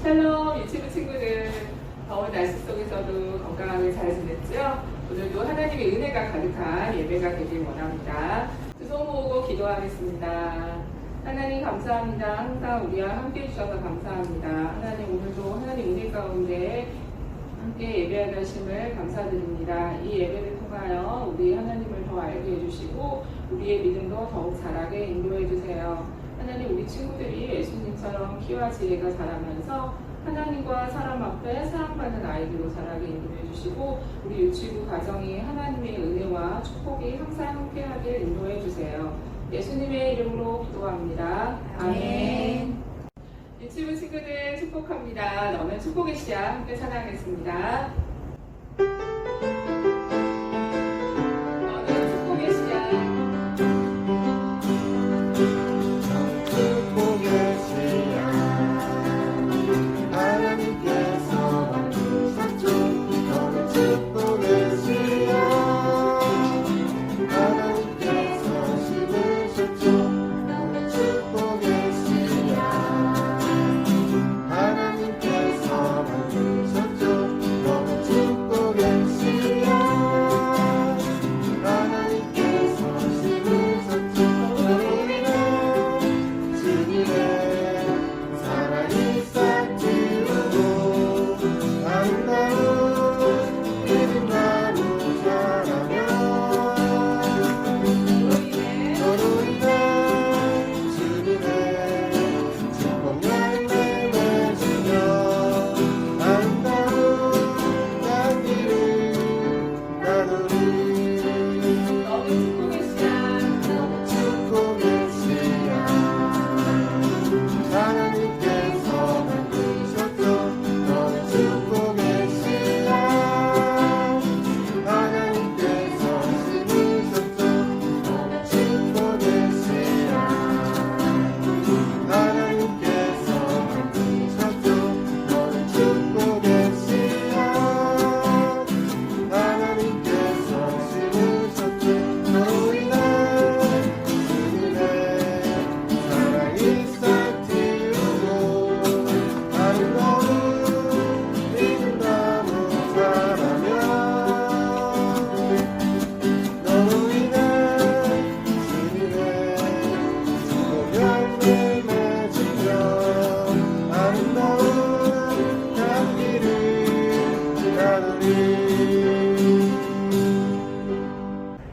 샬롬 유치부 친구들, 더운 날씨 속에서도 건강하게 잘 지냈죠? 오늘도 하나님의 은혜가 가득한 예배가 되길 원합니다. 두 손 모으고 기도하겠습니다. 하나님 감사합니다. 항상 우리와 함께 해주셔서 감사합니다. 하나님 오늘도 하나님 은혜 가운데 함께 예배하게 하심을 감사드립니다. 이 예배를 통하여 우리 하나님을 더 알게 해주시고 우리의 믿음도 더욱 자라게 인도해 주세요. 하나님 우리 친구들이 예수님처럼 키와 지혜가 자라면서 하나님과 사람 앞에 사랑받는 아이들로 자라게 인도해 주시고 우리 유치부 가정이 하나님의 은혜와 축복이 항상 함께하길 인도해 주세요. 예수님의 이름으로 기도합니다. 아멘. 유치부 친구들 축복합니다. 너는 축복의 씨앗 함께 찬양하겠습니다. 너는 축복의 씨앗.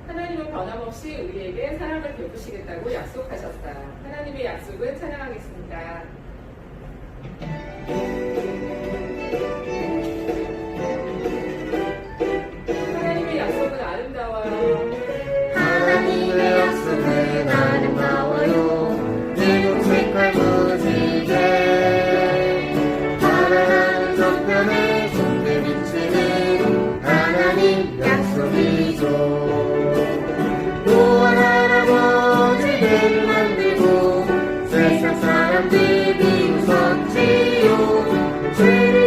하나님은 변함없이 우리에게 사랑을 베푸시겠다고 약속하셨어요. 하나님의 약속을 찬양하겠습니다. 하나님의 약속은 아름다워요. 하나님의 약속은 아름다워요. 일곱 색깔 무지개 파란 정변에 손에 비치는 하나님 약속이죠. 노아 할아버지를 만들고 세상 사람들 비웃었지요. 죄를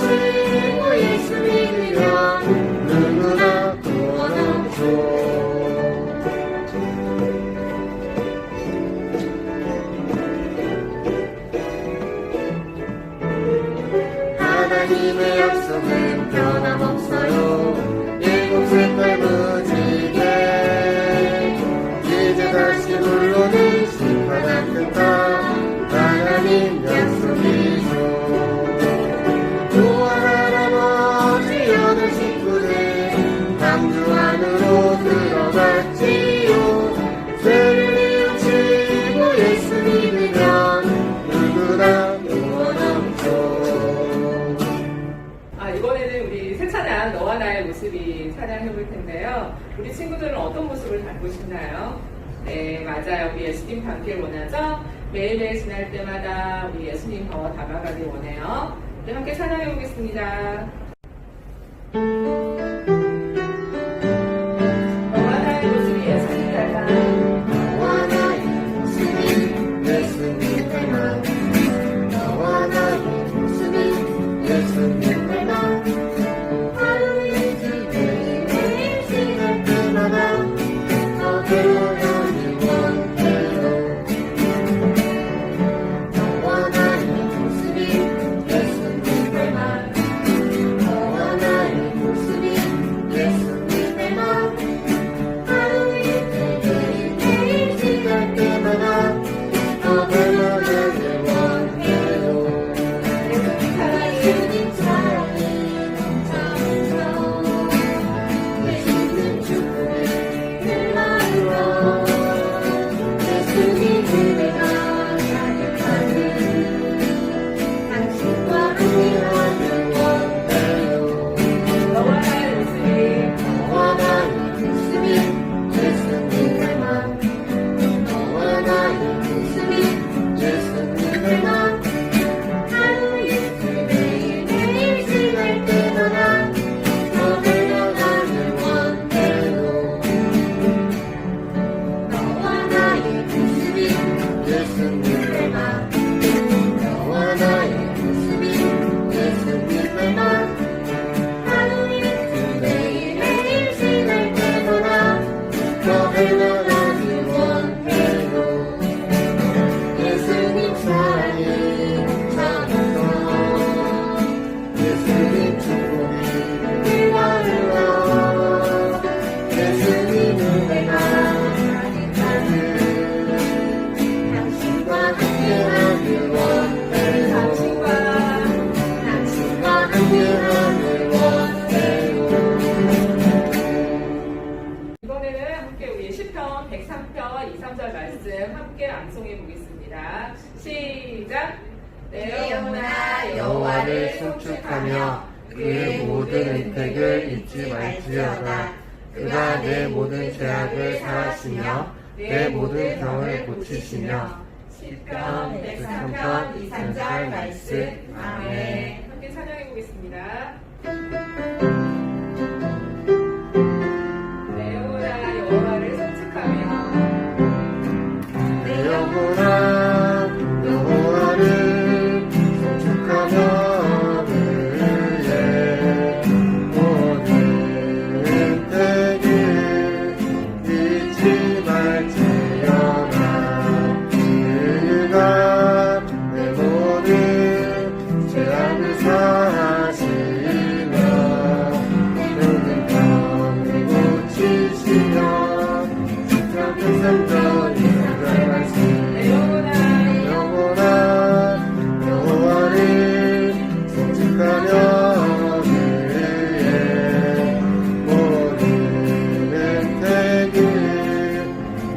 비웃고 예수 믿으면 누구나 구원 없죠. 하나님의 약속은 변함없어요. 일곱 색깔 무지개 이제 다시 물러는 심판 않겠다. 하나님 약속이죠. 노아 할아버지 여덟 식구들 방주 안으로 들어갔지요. 죄를 비웃고 예수 믿으면 누구나 구원 없죠. 이번에는 우리 새 찬양 너와 나의 모습이 찬양해 볼 텐데요. 우리 친구들은 어떤 모습을 닮고 싶나요? 네, 맞아요. 우리 예수님 닮길 원하죠? 매일매일 지날 때마다 우리 예수님 더 닮아가길 원해요. 우리 함께 찬양해 보겠습니다. 너와 나의 모습이 예수님 닮아. 너와 나의 모습이 예수님 닮아. 너와 나의 모습이 예수님 닮아. 하루이지 매일매일 지날 때마다 더 배워가길 원해요. 너와 나의 모습이 예수님 시작. 내 영혼아 여호와를 송축하며 그의 모든 은택을 잊지 말지어다. 그가 내 모든 죄악을 사하시며 내 모든 병을 고치시며. 시편 103편 2~3절 말씀. 아멘. 함께 찬양해 보겠습니다. 내 영혼아 여호와를 송축하며 내 영혼아 여호와를 송축하며 그의 모든 은택을 잊지 말지어다. 그가 내 모든 죄악을 사하시며 모든 병을 고치시며. 시편 103편 2~3절 말씀. 내 영혼아 영혼아 여호와를 송축하며 그의 모든 은택을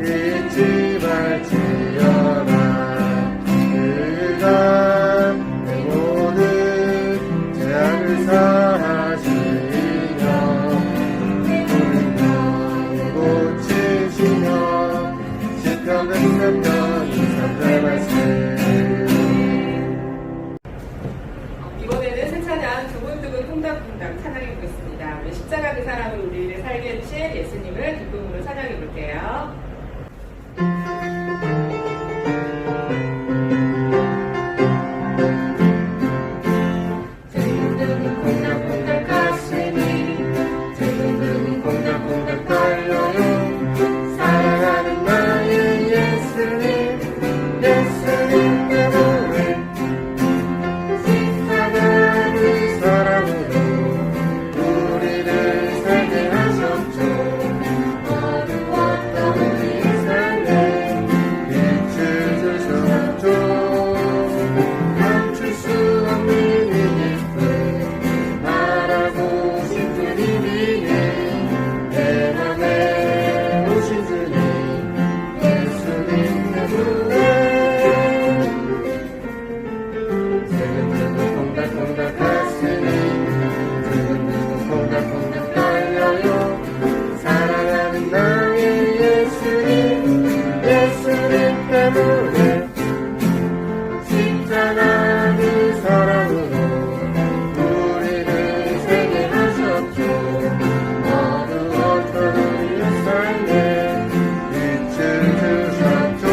잊지 말지어다. 그가 내 모든 죄악을 사하시며 모든 병을 고치시며. 시편 103편 2~3절 말씀. 이번에는 새 찬양 두근두근 콩닥콩닥 찬양해 보겠습니다. 우리 십자가 그 사랑을 우리를 살게 해주신 예수님을 기쁨으로 찬양해 볼게요. 두근두근 콩닥콩닥 가슴이 두근두근 콩닥콩닥 떨려요. 사랑하는 나의 예수님 예수님 때문에 십자가 그 사랑으로 우리를 살게 하셨죠. 어두웠던 우리의 삶에 빛을 주셨죠. 감출 수 없는 이 기쁨 말하고 싶은 이 비밀 내 맘에 오신 주님 예수님 때문에 두근두근 콩닥콩닥 가슴이 두근두근 콩닥콩닥 떨려요. 사랑하는 나의 예수님 예수님 때문에 십자가 그 사랑으로 우리를 살게 하셨죠. 어두웠던 우리의 삶에 빛을 주셨죠.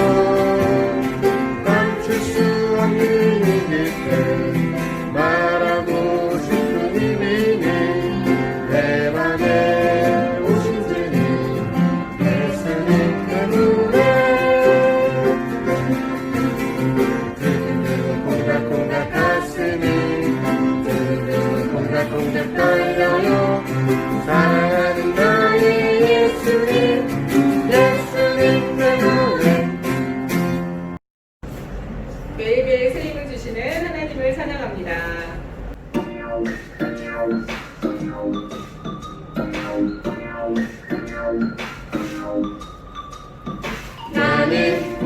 감출 수 없는 이 기쁨 말하고 싶은 이 비밀 내 맘에 오신 주님 예수님 때문에 두근두근 콩닥콩닥 가슴이 두근두근 콩닥콩닥 떨려요. 사랑하는 나의 예수님 예수님 때문에. 매일매일 새 힘을 주시는 하나님을 찬양합니다.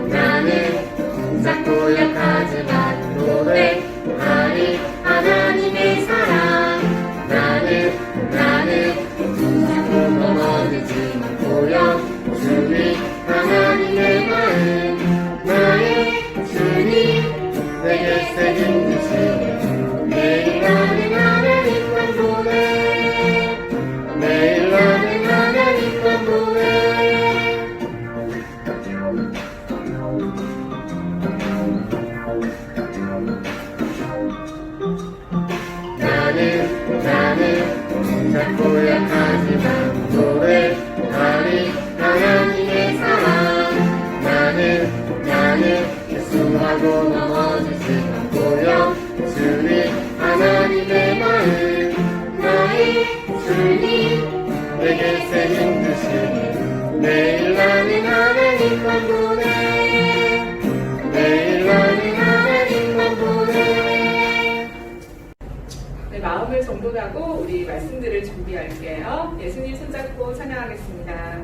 나는 작고 약하지만 노래하리 하나님의 사랑. 나는 작고 넘어지지만 보여 주니 하나님의 마음. 나의 주님 내게 새긴 주시네. 매일 나는 하나님만 보네. 매일 나는 하나님만 보네. 나는 작고 약하지만 노래하리 하나님의 사랑. 나는 예수하고 넘어지지만 보여 주니 하나님의 마음. 나의 주님 내게 새긴 주시니 매일 나는 하나님만 보네. 매일 나는 하나님만 보네. 네, 마음을 정돈하고 우리 말씀들을 준비할게요. 예수님 손잡고 찬양하겠습니다.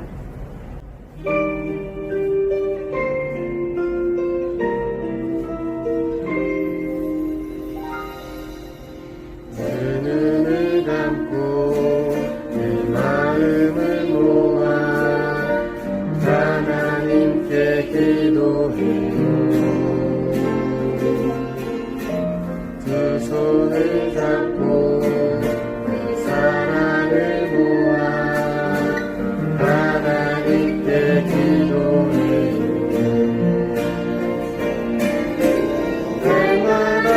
두 손을 잡고 그 사랑을 모아 하나님께 기도해요. 날마다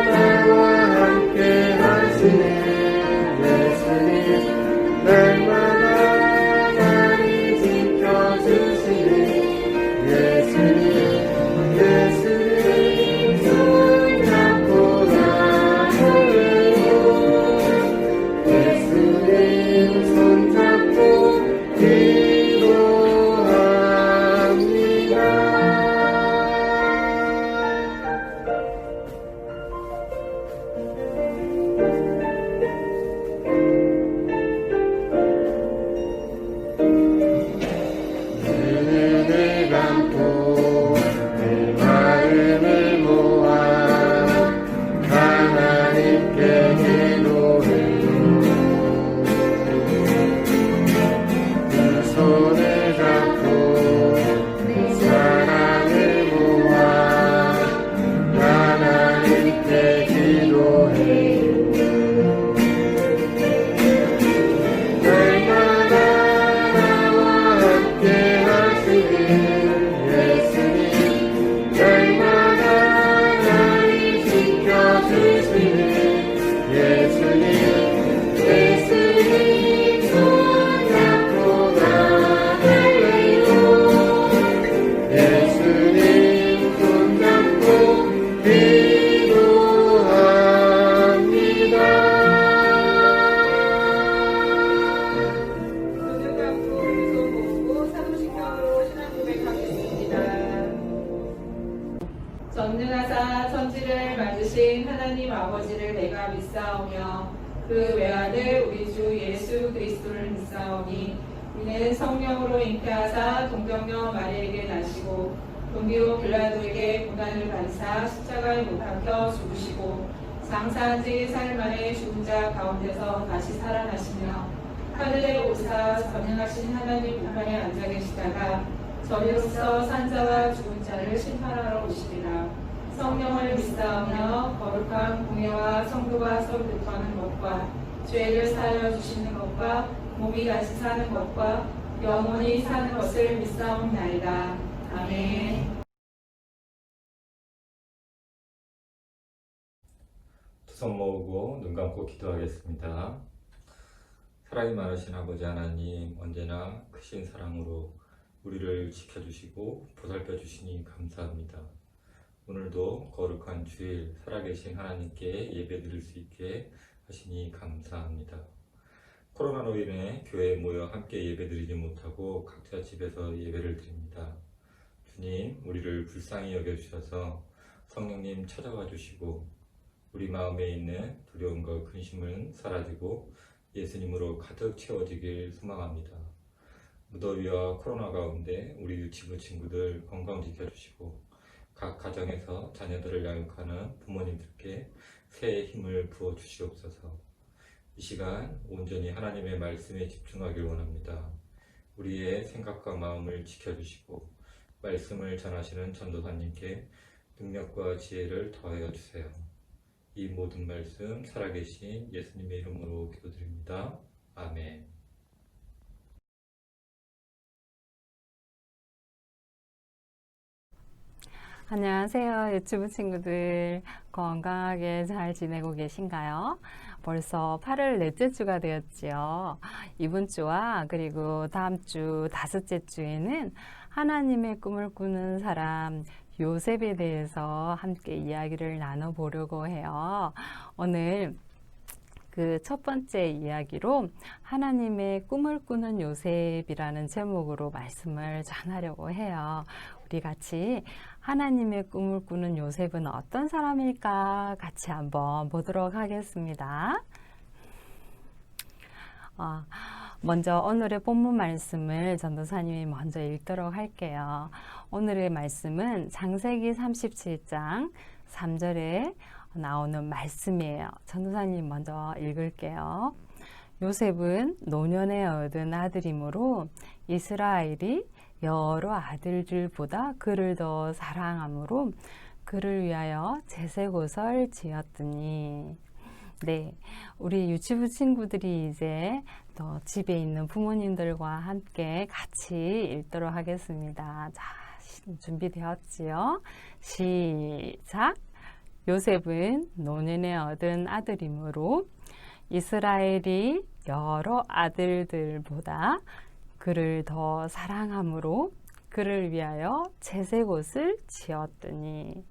나와 함께 하시는 예수님, 날마다 나를 지켜주시는 예수님, 예수님 손잡고 나아가요. 예수님 손잡고 기도합니다. 눈을 감고 내 마음을 모아 하나님께 기도해요. 두 손을 잡고 내 사랑을 모아 하나님께 기도해요. 날마다 나와 함께 하시는 예수님, 날마다 나를 지켜주시는 예수님, 예수님 손잡고 나아갈래요. 예수님 손잡고 기도합니다. 눈을 감고 두 손 모으고 사도신경으로 신앙 고백하겠습니다. 전능하사 천지를 만드신 하나님 아버지를 내가 믿사오며 그 외아들 우리 주 예수 그리스도를 믿사오니 이는 성령으로 잉태하사 동정녀 마리에게 나시고 본디오 빌라도에게 고난을 받으사 십자가에 못 박혀 죽으시고 장사한 지 4일 만에 죽은 자 가운데서 다시 살아나시며 하늘에 오사 전능하신 하나님 우편에 앉아 계시다가 저리로서 산자와 죽은 자를 심판하러 오시리라. 성령을 믿사오며 거룩한 공예와 성도가 서로 교통하는 것과 죄를 사하여 주시는 것과 몸이 다시 사는 것과 영원히 사는 것을 믿사옵나이다. 아멘. 두 손 모으고 눈 감고 기도하겠습니다. 사랑이 많으신 아버지 하나님, 언제나 크신 사랑으로 우리를 지켜주시고 보살펴 주시니 감사합니다. 오늘도 거룩한 주일 살아계신 하나님께 예배드릴 수 있게 하시니 감사합니다. 코로나로 인해 교회에 모여 함께 예배드리지 못하고 각자 집에서 예배를 드립니다. 주님, 우리를 불쌍히 여겨주셔서 성령님 찾아와 주시고 우리 마음에 있는 두려움과 근심은 사라지고 예수님으로 가득 채워지길 소망합니다. 무더위와 코로나 가운데 우리 유치부 친구들 건강 지켜주시고 각 가정에서 자녀들을 양육하는 부모님들께 새해 힘을 부어 주시옵소서. 이 시간 온전히 하나님의 말씀에 집중하길 원합니다. 우리의 생각과 마음을 지켜주시고 말씀을 전하시는 전도사님께 능력과 지혜를 더하여 주세요. 이 모든 말씀 살아계신 예수님의 이름으로 기도드립니다. 아멘. 안녕하세요. 유튜브 친구들, 건강하게 잘 지내고 계신가요? 벌써 8월 넷째 주가 되었지요. 이번 주와 그리고 다음 주 5째 주에는 하나님의 꿈을 꾸는 사람 요셉에 대해서 함께 이야기를 나눠보려고 해요. 오늘 그 첫 번째 이야기로 하나님의 꿈을 꾸는 요셉이라는 제목으로 말씀을 전하려고 해요. 우리 같이 하나님의 꿈을 꾸는 요셉은 어떤 사람일까 같이 한번 보도록 하겠습니다. 먼저 오늘의 본문 말씀을 전도사님이 먼저 읽도록 할게요. 오늘의 말씀은 창세기 37장 3절에 나오는 말씀이에요. 전도사님 먼저 읽을게요. 요셉은 노년에 얻은 아들이므로 이스라엘이 여러 아들들보다 그를 더 사랑함으로 그를 위하여 제색옷을 지었더니. 네, 우리 유치부 친구들이 이제 또 집에 있는 부모님들과 함께 같이 읽도록 하겠습니다. 자, 준비되었지요? 시작! 요셉은 노년에 얻은 아들이므로 이스라엘이 여러 아들들보다 그를 더 사랑함으로 그를 위하여 채색옷을 지었더니.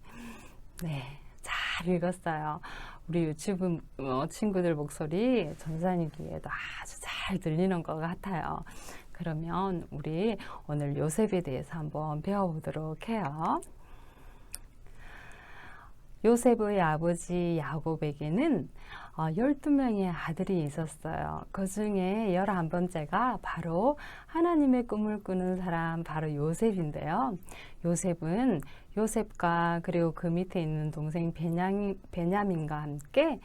네, 잘 읽었어요. 우리 유치부 친구들 목소리 전사님 귀에도 아주 잘 들리는 것 같아요. 그러면 우리 오늘 요셉에 대해서 한번 배워보도록 해요. 요셉의 아버지 야곱에게는 12명의 아들이 있었어요. 그 중에 11번째가 바로 하나님의 꿈을 꾸는 사람, 바로 요셉인데요. 요셉은 요셉과 그리고 그 밑에 있는 동생 베냐민과 함께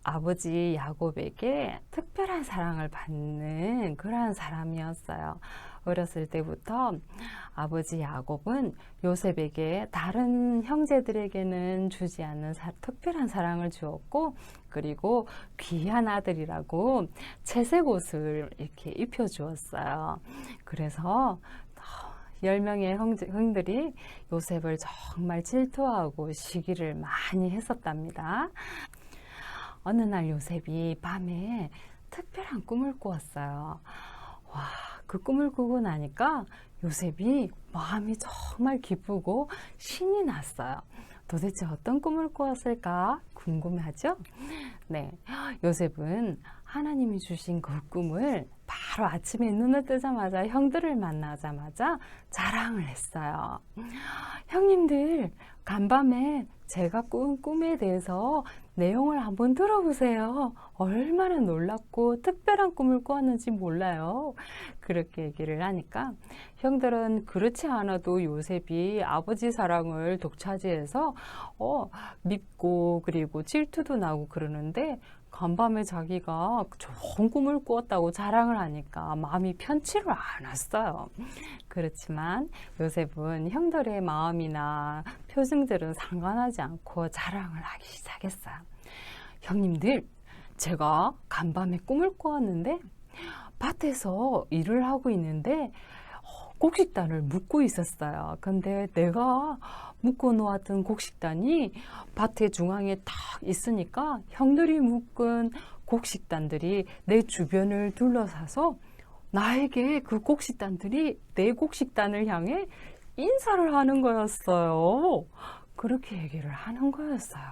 아버지 야곱에게 특별한 사랑을 받는 그러한 사람이었어요. 어렸을 때부터 아버지 야곱은 요셉에게 다른 형제들에게는 주지 않는 특별한 사랑을 주었고, 그리고 귀한 아들이라고 채색 옷을 이렇게 입혀주었어요. 그래서 10명의 형들이 요셉을 정말 질투하고 시기를 많이 했었답니다. 어느 날 요셉이 밤에 특별한 꿈을 꾸었어요. 와, 그 꿈을 꾸고 나니까 요셉이 마음이 정말 기쁘고 신이 났어요. 도대체 어떤 꿈을 꾸었을까 궁금하죠? 네, 요셉은 하나님이 주신 그 꿈을 바로 아침에 눈을 뜨자마자 형들을 만나자마자 자랑을 했어요. 형님들, 간밤에 제가 꾼 꿈에 대해서 내용을 한번 들어보세요. 얼마나 놀랍고 특별한 꿈을 꾸었는지 몰라요. 그렇게 얘기를 하니까 형들은 그렇지 않아도 요셉이 아버지 사랑을 독차지해서 밉고 그리고 질투도 나고 그러는데, 간밤에 자기가 좋은 꿈을 꾸었다고 자랑을 하니까 마음이 편치를 않았어요. 그렇지만 요셉은 형들의 마음이나 표정들은 상관하지 않고 자랑을 하기 시작했어요. 형님들, 제가 간밤에 꿈을 꾸었는데 밭에서 일을 하고 있는데 곡식단을 묶고 있었어요. 근데 내가 묶어 놓았던 곡식단이 밭의 중앙에 딱 있으니까 형들이 묶은 곡식단들이 내 주변을 둘러싸서 나에게 그 곡식단들이 내 곡식단을 향해 인사를 하는 거였어요. 그렇게 얘기를 하는 거였어요.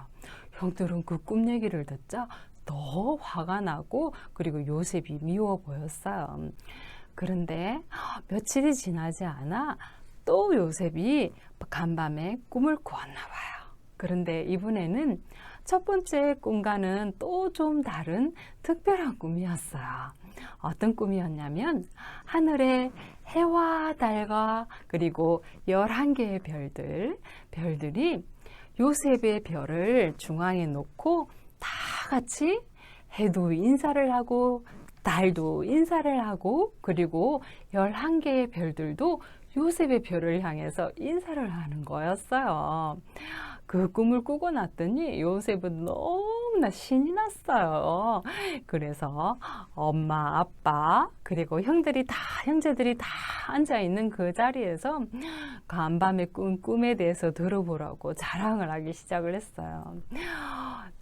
형들은 그 꿈 얘기를 듣자 더 화가 나고 그리고 요셉이 미워 보였어요. 그런데 며칠이 지나지 않아 또 요셉이 간밤에 꿈을 꾸었나 봐요. 그런데 이번에는 첫 번째 꿈과는 또 좀 다른 특별한 꿈이었어요. 어떤 꿈이었냐면 하늘에 해와 달과 그리고 11개의 별들이 요셉의 별을 중앙에 놓고 다 같이 해도 인사를 하고 달도 인사를 하고 그리고 11개의 별들도 요셉의 별을 향해서 인사를 하는 거였어요. 그 꿈을 꾸고 났더니 요셉은 너무나 신이 났어요. 그래서 엄마, 아빠, 그리고 형제들이 다 앉아있는 그 자리에서 간밤에 꾼 꿈에 대해서 들어보라고 자랑을 하기 시작을 했어요.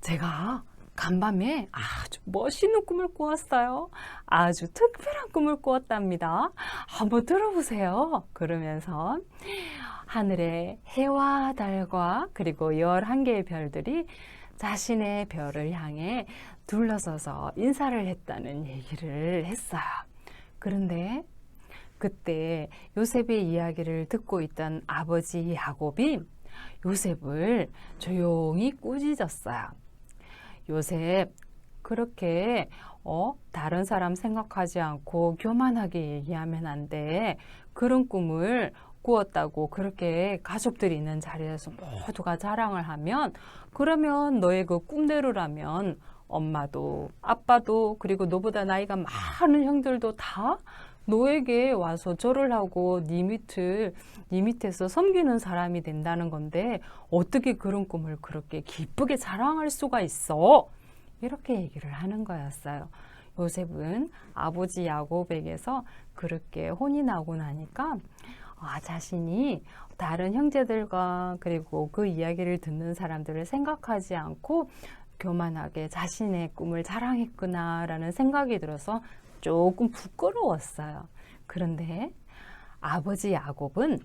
제가 간밤에 아주 멋있는 꿈을 꾸었어요. 아주 특별한 꿈을 꾸었답니다. 한번 들어보세요. 그러면서 하늘에 해와 달과 그리고 11개의 별들이 자신의 별을 향해 둘러서서 인사를 했다는 얘기를 했어요. 그런데 그때 요셉의 이야기를 듣고 있던 아버지 야곱이 요셉을 조용히 꾸짖었어요. 요셉, 그렇게 다른 사람 생각하지 않고 교만하게 얘기하면 안 돼. 그런 꿈을 꾸었다고 그렇게 가족들이 있는 자리에서 모두가 자랑을 하면, 그러면 너의 그 꿈대로라면 엄마도 아빠도 그리고 너보다 나이가 많은 형들도 다 너에게 와서 절을 하고 네 밑에서 섬기는 사람이 된다는 건데 어떻게 그런 꿈을 그렇게 기쁘게 자랑할 수가 있어? 이렇게 얘기를 하는 거였어요. 요셉은 아버지 야곱에게서 그렇게 혼이 나고 나니까 자신이 다른 형제들과 그리고 그 이야기를 듣는 사람들을 생각하지 않고 교만하게 자신의 꿈을 자랑했구나 라는 생각이 들어서 조금 부끄러웠어요. 그런데 아버지 야곱은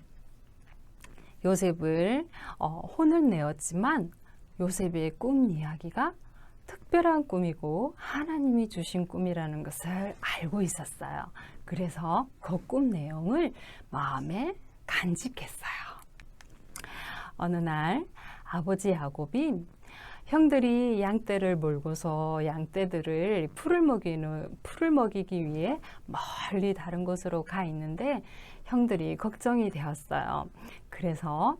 요셉을 혼을 내었지만 요셉의 꿈 이야기가 특별한 꿈이고 하나님이 주신 꿈이라는 것을 알고 있었어요. 그래서 그 꿈 내용을 마음에 간직했어요. 어느 날 아버지 야곱이 형들이 양떼를 몰고서 양떼들을 풀을 먹이기 위해 멀리 다른 곳으로 가 있는데 형들이 걱정이 되었어요. 그래서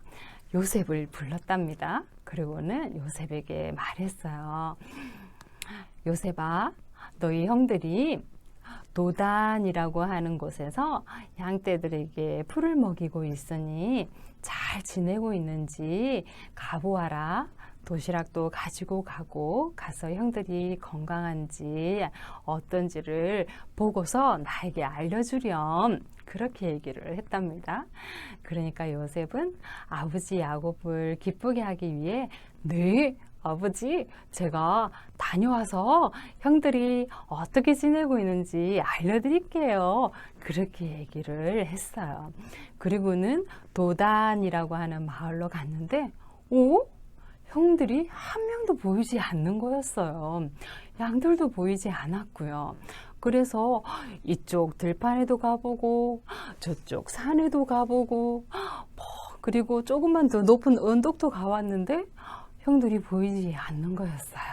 요셉을 불렀답니다. 그리고는 요셉에게 말했어요. 요셉아, 너희 형들이 도단이라고 하는 곳에서 양떼들에게 풀을 먹이고 있으니 잘 지내고 있는지 가보아라. 도시락도 가지고 가서 형들이 건강한지 어떤지를 보고서 나에게 알려주렴. 그렇게 얘기를 했답니다. 그러니까 요셉은 아버지 야곱을 기쁘게 하기 위해 네, 아버지, 제가 다녀와서 형들이 어떻게 지내고 있는지 알려드릴게요. 그렇게 얘기를 했어요. 그리고는 도단이라고 하는 마을로 갔는데 형들이 한 명도 보이지 않는 거였어요. 양들도 보이지 않았고요. 그래서 이쪽 들판에도 가보고 저쪽 산에도 가보고 그리고 조금만 더 높은 언덕도 가봤는데 형들이 보이지 않는 거였어요.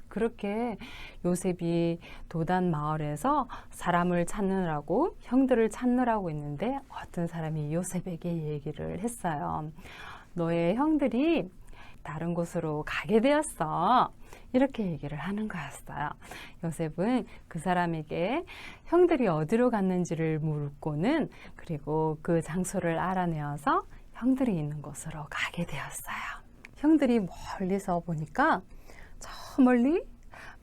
그렇게 요셉이 도단 마을에서 사람을 찾느라고 형들을 찾느라고 했는데 어떤 사람이 요셉에게 얘기를 했어요. 너의 형들이 다른 곳으로 가게 되었어. 이렇게 얘기를 하는 거였어요. 요셉은 그 사람에게 형들이 어디로 갔는지를 묻고는 그리고 그 장소를 알아내어서 형들이 있는 곳으로 가게 되었어요. 형들이 멀리서 보니까 저 멀리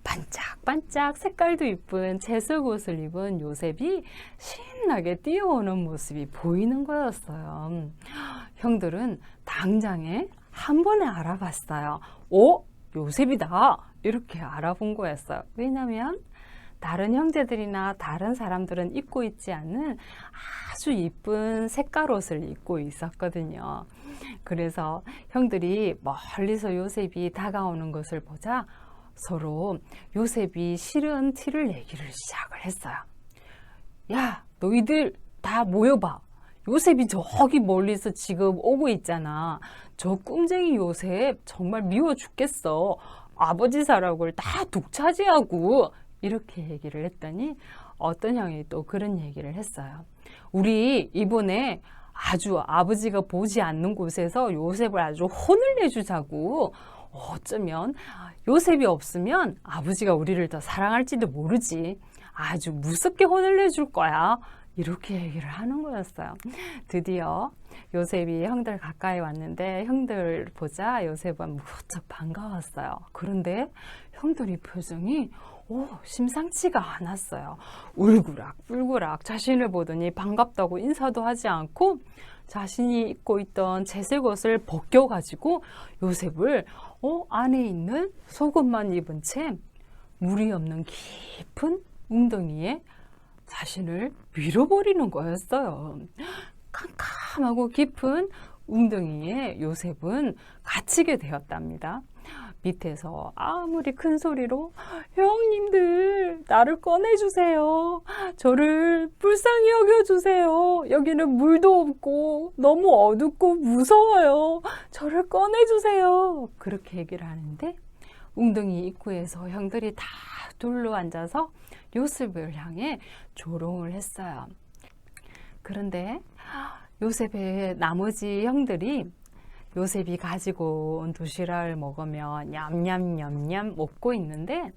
반짝반짝 색깔도 이쁜 채색 옷을 입은 요셉이 신나게 뛰어오는 모습이 보이는 거였어요. 형들은 당장에 한 번에 알아봤어요. 요셉이다. 이렇게 알아본 거였어요. 왜냐하면 다른 형제들이나 다른 사람들은 입고 있지 않는 아주 이쁜 색깔 옷을 입고 있었거든요. 그래서 형들이 멀리서 요셉이 다가오는 것을 보자 서로 요셉이 싫은 티를 내기를 시작을 했어요. 야, 너희들 다 모여봐. 요셉이 저기 멀리서 지금 오고 있잖아. 저 꿈쟁이 요셉 정말 미워 죽겠어. 아버지 사람을 다 독차지하고 이렇게 얘기를 했더니 어떤 형이 또 그런 얘기를 했어요. 우리 이번에 아주 아버지가 보지 않는 곳에서 요셉을 아주 혼을 내주자고. 어쩌면 요셉이 없으면 아버지가 우리를 더 사랑할지도 모르지. 아주 무섭게 혼을 내줄 거야. 이렇게 얘기를 하는 거였어요. 드디어 요셉이 형들 가까이 왔는데 형들 보자 요셉은 무척 반가웠어요. 그런데 형들이 표정이 심상치가 않았어요. 울그락불그락 자신을 보더니 반갑다고 인사도 하지 않고 자신이 입고 있던 채색 옷을 벗겨가지고 요셉을 안에 있는 속옷만 입은 채 물이 없는 깊은 웅덩이에 자신을 밀어버리는 거였어요. 캄캄하고 깊은 웅덩이에 요셉은 갇히게 되었답니다. 밑에서 아무리 큰 소리로 형님들 나를 꺼내주세요. 저를 불쌍히 여겨주세요. 여기는 물도 없고 너무 어둡고 무서워요. 저를 꺼내주세요. 그렇게 얘기를 하는데 웅덩이 입구에서 형들이 다 둘러 앉아서 요셉을 향해 조롱을 했어요. 그런데 요셉의 나머지 형들이 요셉이 가지고 온 도시락을 먹으며 냠냠냠냠 먹고 있는데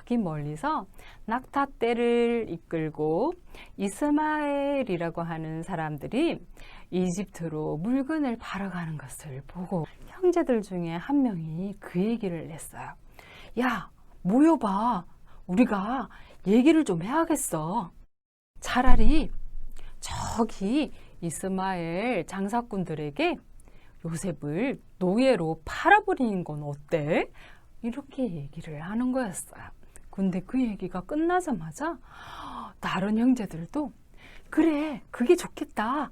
저기 멀리서 낙타떼를 이끌고 이스마엘이라고 하는 사람들이 이집트로 물건을 팔아가는 것을 보고 형제들 중에 한 명이 그 얘기를 했어요. 야, 모여봐. 우리가 얘기를 좀 해야겠어. 차라리 저기 이스마엘 장사꾼들에게 요셉을 노예로 팔아버리는 건 어때? 이렇게 얘기를 하는 거였어요. 근데 그 얘기가 끝나자마자 다른 형제들도 그래, 그게 좋겠다.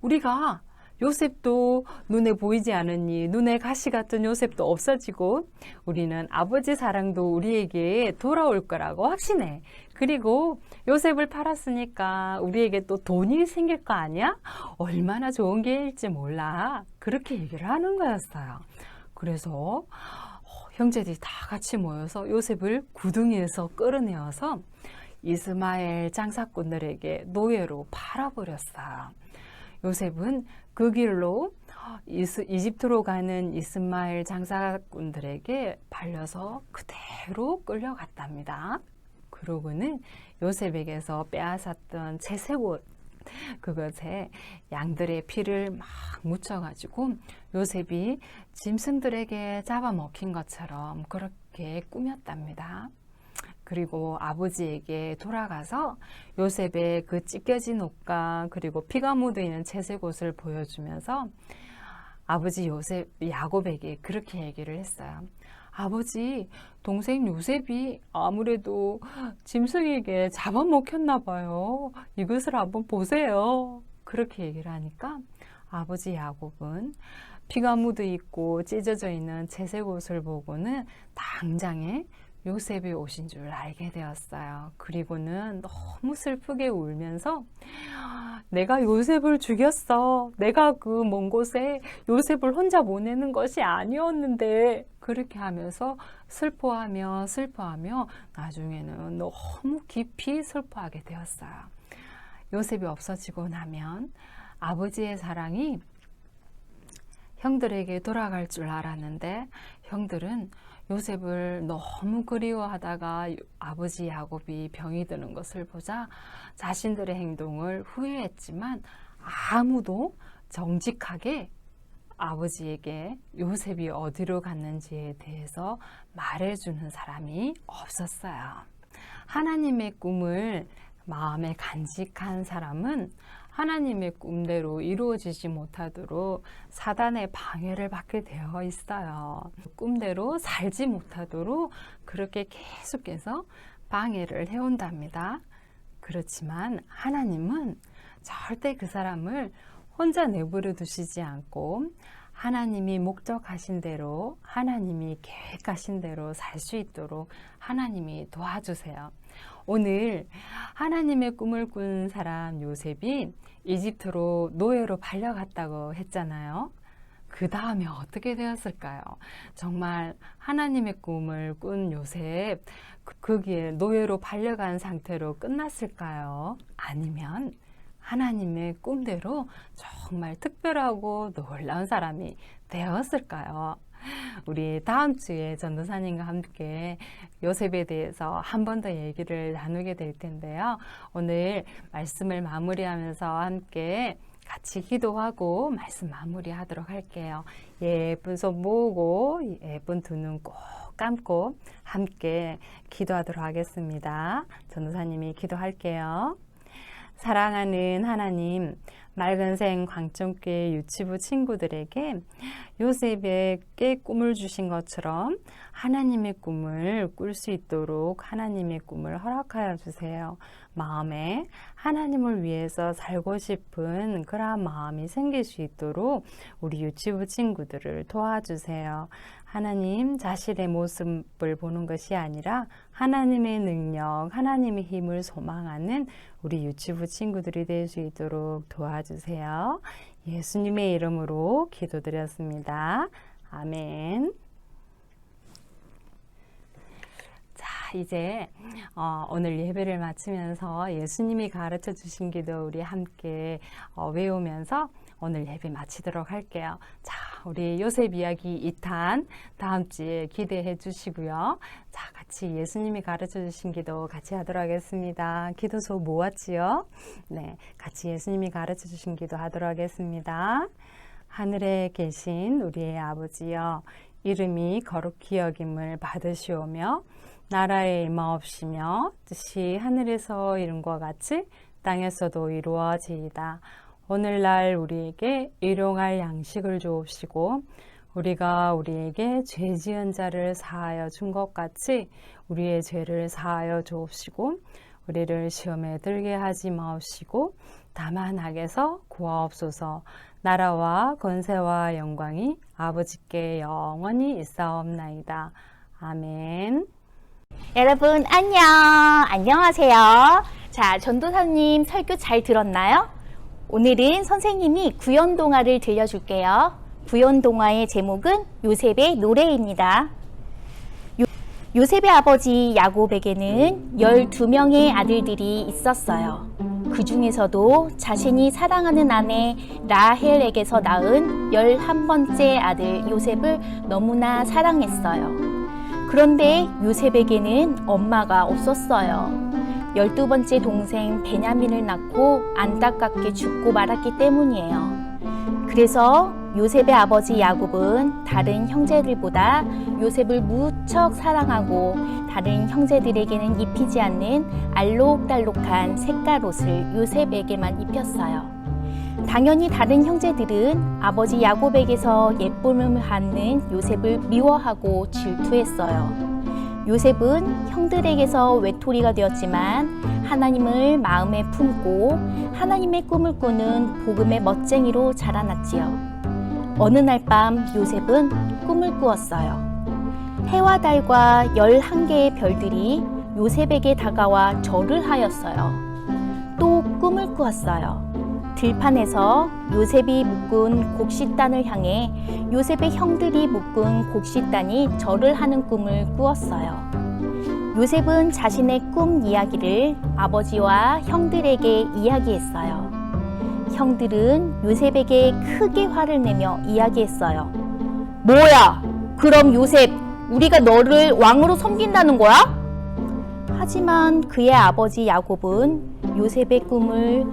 우리가 요셉도 눈에 보이지 않으니 눈에 가시 같은 요셉도 없어지고 우리는 아버지 사랑도 우리에게 돌아올 거라고 확신해. 그리고 요셉을 팔았으니까 우리에게 또 돈이 생길 거 아니야? 얼마나 좋은 기회일지 몰라. 그렇게 얘기를 하는 거였어요. 그래서 형제들이 다 같이 모여서 요셉을 구덩이에서 끌어내어서 이스마엘 장사꾼들에게 노예로 팔아버렸어요. 요셉은 그 길로 이집트로 가는 이스마엘 장사꾼들에게 팔려서 그대로 끌려갔답니다. 그러고는 요셉에게서 빼앗았던 채색옷, 그것에 양들의 피를 막 묻혀가지고 요셉이 짐승들에게 잡아먹힌 것처럼 그렇게 꾸몄답니다. 그리고 아버지에게 돌아가서 요셉의 그 찢겨진 옷과 그리고 피가 묻어있는 채색옷을 보여주면서 아버지 야곱에게 그렇게 얘기를 했어요. 아버지, 동생 요셉이 아무래도 짐승에게 잡아먹혔나 봐요. 이것을 한번 보세요. 그렇게 얘기를 하니까 아버지 야곱은 피가 묻어있고 찢어져 있는 채색옷을 보고는 당장에 요셉이 오신 줄 알게 되었어요. 그리고는 너무 슬프게 울면서 내가 요셉을 죽였어. 내가 그 먼 곳에 요셉을 혼자 보내는 것이 아니었는데 그렇게 하면서 슬퍼하며 나중에는 너무 깊이 슬퍼하게 되었어요. 요셉이 없어지고 나면 아버지의 사랑이 형들에게 돌아갈 줄 알았는데 형들은 요셉을 너무 그리워하다가 아버지 야곱이 병이 드는 것을 보자 자신들의 행동을 후회했지만 아무도 정직하게 아버지에게 요셉이 어디로 갔는지에 대해서 말해주는 사람이 없었어요. 하나님의 꿈을 마음에 간직한 사람은 하나님의 꿈대로 이루어지지 못하도록 사단의 방해를 받게 되어 있어요. 꿈대로 살지 못하도록 그렇게 계속해서 방해를 해온답니다. 그렇지만 하나님은 절대 그 사람을 혼자 내버려 두시지 않고 하나님이 목적하신 대로 하나님이 계획하신 대로 살 수 있도록 하나님이 도와주세요. 오늘 하나님의 꿈을 꾼 사람 요셉이 이집트로 노예로 팔려갔다고 했잖아요. 그 다음에 어떻게 되었을까요? 정말 하나님의 꿈을 꾼 요셉, 거기에 노예로 팔려간 상태로 끝났을까요? 아니면 하나님의 꿈대로 정말 특별하고 놀라운 사람이 되었을까요? 우리 다음 주에 전도사님과 함께 요셉에 대해서 한 번 더 얘기를 나누게 될 텐데요. 오늘 말씀을 마무리하면서 함께 같이 기도하고 말씀 마무리하도록 할게요. 예쁜 손 모으고 예쁜 두 눈 꼭 감고 함께 기도하도록 하겠습니다. 전도사님이 기도할게요. 사랑하는 하나님, 맑은생 광천교회 유치부 친구들에게 요셉에게 꿈을 주신 것처럼 하나님의 꿈을 꿀 수 있도록 하나님의 꿈을 허락하여 주세요. 마음에 하나님을 위해서 살고 싶은 그러한 마음이 생길 수 있도록 우리 유치부 친구들을 도와주세요. 하나님 자신의 모습을 보는 것이 아니라 하나님의 능력, 하나님의 힘을 소망하는 우리 유치부 친구들이 될 수 있도록 도와주세요. 예수님의 이름으로 기도드렸습니다. 아멘. 자, 이제 오늘 예배를 마치면서 예수님이 가르쳐 주신 기도 우리 함께 외우면서 오늘 예배 마치도록 할게요. 자, 우리 요셉 이야기 2탄 다음 주에 기대해 주시고요. 자, 같이 예수님이 가르쳐 주신 기도 같이 하도록 하겠습니다. 기도서 모았지요? 네, 같이 예수님이 가르쳐 주신 기도 하도록 하겠습니다. 하늘에 계신 우리의 아버지여, 이름이 거룩히 여김을 받으시오며 나라의 임하옵시며 뜻이 하늘에서 이룬과 같이 땅에서도 이루어지이다. 오늘날 우리에게 일용할 양식을 주옵시고 우리가 우리에게 죄 지은 자를 사하여 준 것 같이 우리의 죄를 사하여 주옵시고 우리를 시험에 들게 하지 마옵시고 다만 악에서 구하옵소서. 나라와 권세와 영광이 아버지께 영원히 있사옵나이다. 아멘. 여러분 안녕. 안녕하세요. 자, 전도사님 설교 잘 들었나요? 오늘은 선생님이 구연동화를 들려줄게요. 구연동화의 제목은 요셉의 노래입니다. 요셉의 아버지 야곱에게는 12명의 아들들이 있었어요. 그 중에서도 자신이 사랑하는 아내 라헬에게서 낳은 11번째 아들 요셉을 너무나 사랑했어요. 그런데 요셉에게는 엄마가 없었어요. 12번째 동생 베냐민을 낳고 안타깝게 죽고 말았기 때문이에요. 그래서 요셉의 아버지 야곱은 다른 형제들보다 요셉을 무척 사랑하고 다른 형제들에게는 입히지 않는 알록달록한 색깔 옷을 요셉에게만 입혔어요. 당연히 다른 형제들은 아버지 야곱에게서 예쁨을 받는 요셉을 미워하고 질투했어요. 요셉은 형들에게서 외톨이가 되었지만 하나님을 마음에 품고 하나님의 꿈을 꾸는 복음의 멋쟁이로 자라났지요. 어느 날 밤 요셉은 꿈을 꾸었어요. 해와 달과 11개의 별들이 요셉에게 다가와 절을 하였어요. 또 꿈을 꾸었어요. 들판에서 요셉이 묶은 곡식단을 향해 요셉의 형들이 묶은 곡식단이 절을 하는 꿈을 꾸었어요. 요셉은 자신의 꿈 이야기를 아버지와 형들에게 이야기했어요. 형들은 요셉에게 크게 화를 내며 이야기했어요. 뭐야? 그럼 요셉, 우리가 너를 왕으로 섬긴다는 거야? 하지만 그의 아버지 야곱은 요셉의 꿈을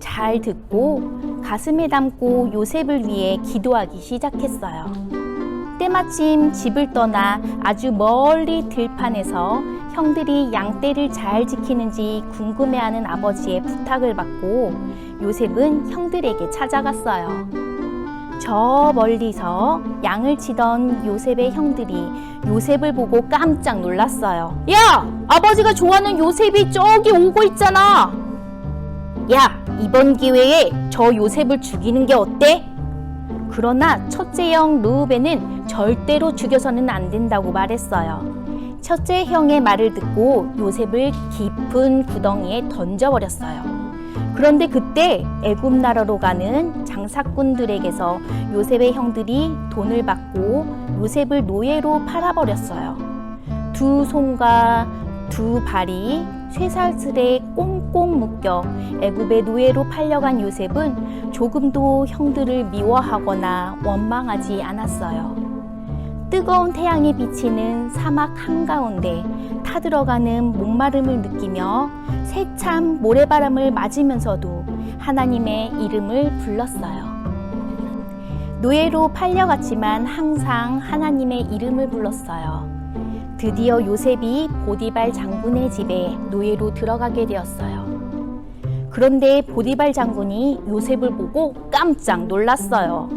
잘 듣고 가슴에 담고 요셉을 위해 기도하기 시작했어요. 때마침 집을 떠나 아주 멀리 들판에서 형들이 양떼를 잘 지키는지 궁금해하는 아버지의 부탁을 받고 요셉은 형들에게 찾아갔어요. 저 멀리서 양을 치던 요셉의 형들이 요셉을 보고 깜짝 놀랐어요. 야! 아버지가 좋아하는 요셉이 저기 오고 있잖아! 야! 이번 기회에 저 요셉을 죽이는 게 어때? 그러나 첫째 형 르우벤은 절대로 죽여서는 안 된다고 말했어요. 첫째 형의 말을 듣고 요셉을 깊은 구덩이에 던져버렸어요. 그런데 그때 애굽 나라로 가는 장사꾼들에게서 요셉의 형들이 돈을 받고 요셉을 노예로 팔아버렸어요. 두 손과 두 발이 쇠사슬에 꽁꽁 묶여 애굽의 노예로 팔려간 요셉은 조금도 형들을 미워하거나 원망하지 않았어요. 뜨거운 태양이 비치는 사막 한가운데 타들어가는 목마름을 느끼며 세찬 모래바람을 맞으면서도 하나님의 이름을 불렀어요. 노예로 팔려갔지만 항상 하나님의 이름을 불렀어요. 드디어 요셉이 보디발 장군의 집에 노예로 들어가게 되었어요. 그런데 보디발 장군이 요셉을 보고 깜짝 놀랐어요.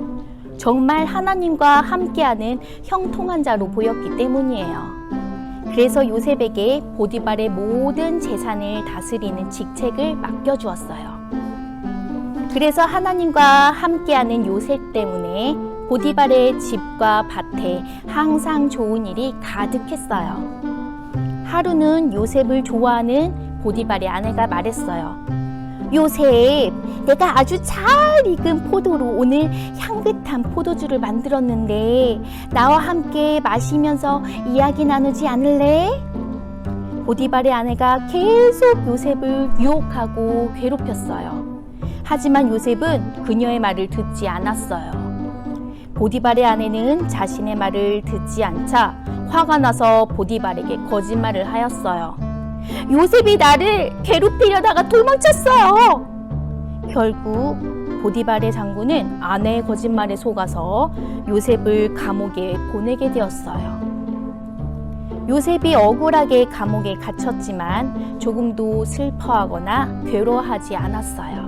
정말 하나님과 함께하는 형통한 자로 보였기 때문이에요. 그래서 요셉에게 보디발의 모든 재산을 다스리는 직책을 맡겨주었어요. 그래서 하나님과 함께하는 요셉 때문에 보디발의 집과 밭에 항상 좋은 일이 가득했어요. 하루는 요셉을 좋아하는 보디발의 아내가 말했어요. 요셉, 내가 아주 잘 익은 포도로 오늘 향긋한 포도주를 만들었는데 나와 함께 마시면서 이야기 나누지 않을래? 보디발의 아내가 계속 요셉을 유혹하고 괴롭혔어요. 하지만 요셉은 그녀의 말을 듣지 않았어요. 보디발의 아내는 자신의 말을 듣지 않자 화가 나서 보디발에게 거짓말을 하였어요. 요셉이 나를 괴롭히려다가 도망쳤어요. 결국 보디발의 장군은 아내의 거짓말에 속아서 요셉을 감옥에 보내게 되었어요. 요셉이 억울하게 감옥에 갇혔지만 조금도 슬퍼하거나 괴로워하지 않았어요.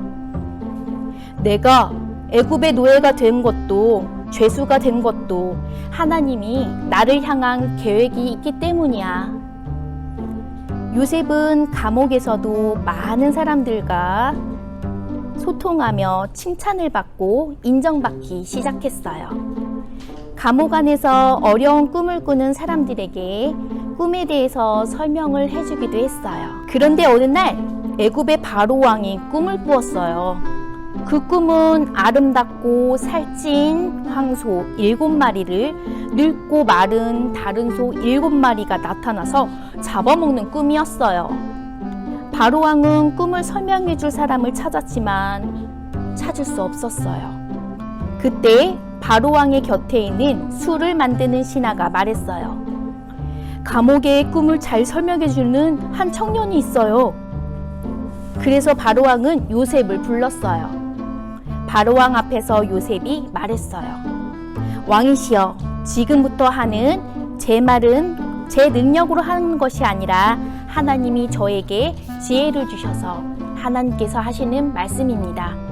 내가 애굽의 노예가 된 것도 죄수가 된 것도 하나님이 나를 향한 계획이 있기 때문이야. 요셉은 감옥에서도 많은 사람들과 소통하며 칭찬을 받고 인정받기 시작했어요. 감옥 안에서 어려운 꿈을 꾸는 사람들에게 꿈에 대해서 설명을 해주기도 했어요. 그런데 어느 날 애굽의 바로 왕이 꿈을 꾸었어요. 그 꿈은 아름답고 살찐 황소 7마리를 늙고 마른 다른 소 7마리가 나타나서 잡아먹는 꿈이었어요. 바로 왕은 꿈을 설명해 줄 사람을 찾았지만 찾을 수 없었어요. 그때 바로 왕의 곁에 있는 술을 만드는 신하가 말했어요. 감옥에 꿈을 잘 설명해 주는 한 청년이 있어요. 그래서 바로 왕은 요셉을 불렀어요. 바로 왕 앞에서 요셉이 말했어요. 왕이시여, 지금부터 하는 제 말은 제 능력으로 하는 것이 아니라 하나님이 저에게 지혜를 주셔서 하나님께서 하시는 말씀입니다.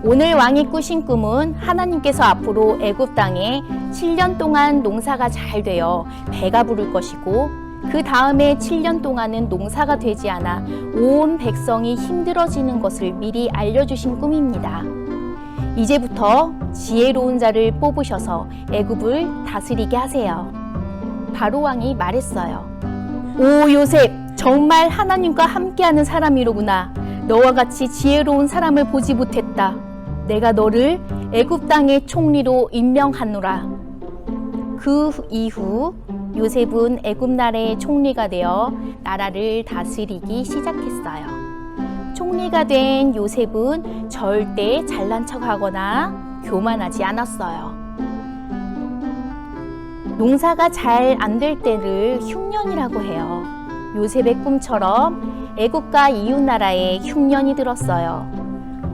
오늘 왕이 꾸신 꿈은 하나님께서 앞으로 애굽 땅에 7년 동안 농사가 잘 되어 배가 부를 것이고 그 다음에 7년 동안은 농사가 되지 않아 온 백성이 힘들어지는 것을 미리 알려주신 꿈입니다. 이제부터 지혜로운 자를 뽑으셔서 애굽을 다스리게 하세요. 바로 왕이 말했어요. 오 요셉, 정말 하나님과 함께하는 사람이로구나. 너와 같이 지혜로운 사람을 보지 못했다. 내가 너를 애굽 땅의 총리로 임명하노라. 그 이후 요셉은 애굽 나라의 총리가 되어 나라를 다스리기 시작했어요. 총리가 된 요셉은 절대 잘난 척하거나 교만하지 않았어요. 농사가 잘 안 될 때를 흉년이라고 해요. 요셉의 꿈처럼 애굽과 이웃 나라에 흉년이 들었어요.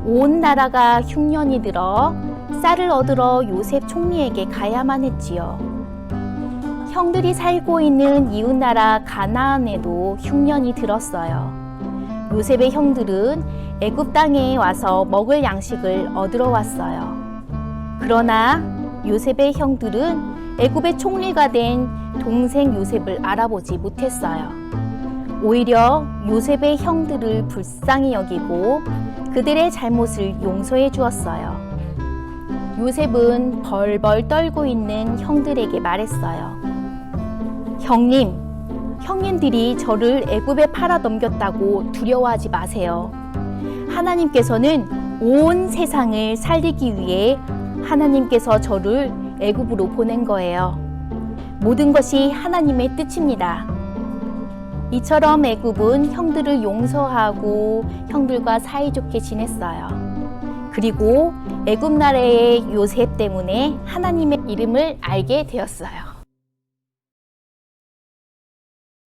온 나라가 흉년이 들어 쌀을 얻으러 요셉 총리에게 가야만 했지요. 형들이 살고 있는 이웃 나라 가나안에도 흉년이 들었어요. 요셉의 형들은 애굽 땅에 와서 먹을 양식을 얻으러 왔어요. 그러나 요셉의 형들은 애굽의 총리가 된 동생 요셉을 알아보지 못했어요. 오히려 요셉의 형들을 불쌍히 여기고 그들의 잘못을 용서해 주었어요. 요셉은 벌벌 떨고 있는 형들에게 말했어요. 형님들이 저를 애굽에 팔아 넘겼다고 두려워하지 마세요. 하나님께서는 온 세상을 살리기 위해 하나님께서 저를 애굽으로 보낸 거예요. 모든 것이 하나님의 뜻입니다. 이처럼 애굽은 형들을 용서하고 형들과 사이좋게 지냈어요. 그리고 애굽 나라의 요셉 때문에 하나님의 이름을 알게 되었어요.